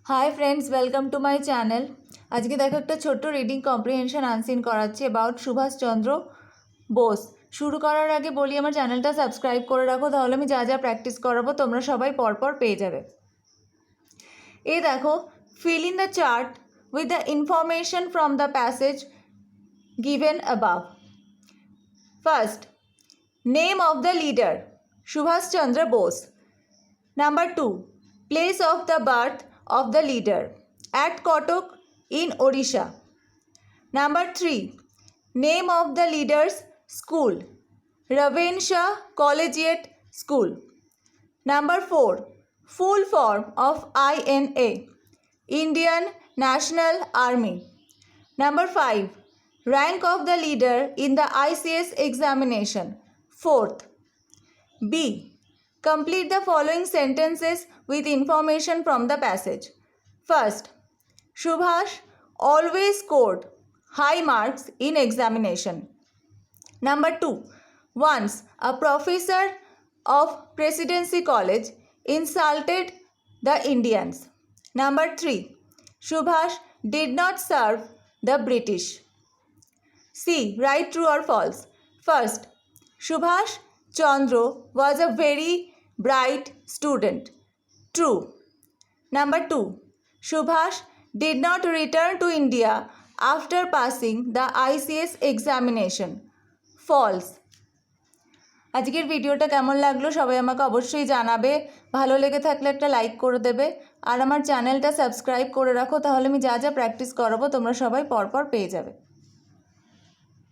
High friends welcome to my channel. आज के देखो एक छोटो रिडिंग कम्प्रिहेंशन आनसिन कराচ্ছি अबाउट सुभाष चंद्र बोस। शुरू करार आगे बोली आमार चैनलटा सबस्क्राइब करे राखो, ताहले आमि जा जा प्रैक्टिस कराबो तोमरा सबाई परपर पेये जाबे। ए देखो, fill in the chart with the information from the passage given above. First, name of the leader Subhash Chandra Bose. Number 2, place of the birth of the leader at Kotok in Odisha. Number 3, name of the leader's school, Ravenshaw Collegiate School. Number 4, full form of INA, Indian National Army. Number 5, rank of the leader in the ICS examination. Fourth, B, complete the following sentences with information from the passage. First, Subhash always scored high marks in examination. Number 2, once a professor of Presidency College insulted the Indians. Number 3, Subhash did not serve the British. C, write true or false. First, Subhash Chandra was a very bright student. True. Number 2, Subhash did not return to India after passing the ICS examination. False. আজকের ভিডিওটা কেমন লাগলো সবাই আমাকে অবশ্যই জানাবে। ভালো লেগে থাকলে একটা লাইক করে দেবে আর আমার চ্যানেলটা সাবস্ক্রাইব করে রাখো, তাহলে আমি যা যা প্র্যাকটিস করাবো তোমরা সবাই পরপর পেয়ে যাবে।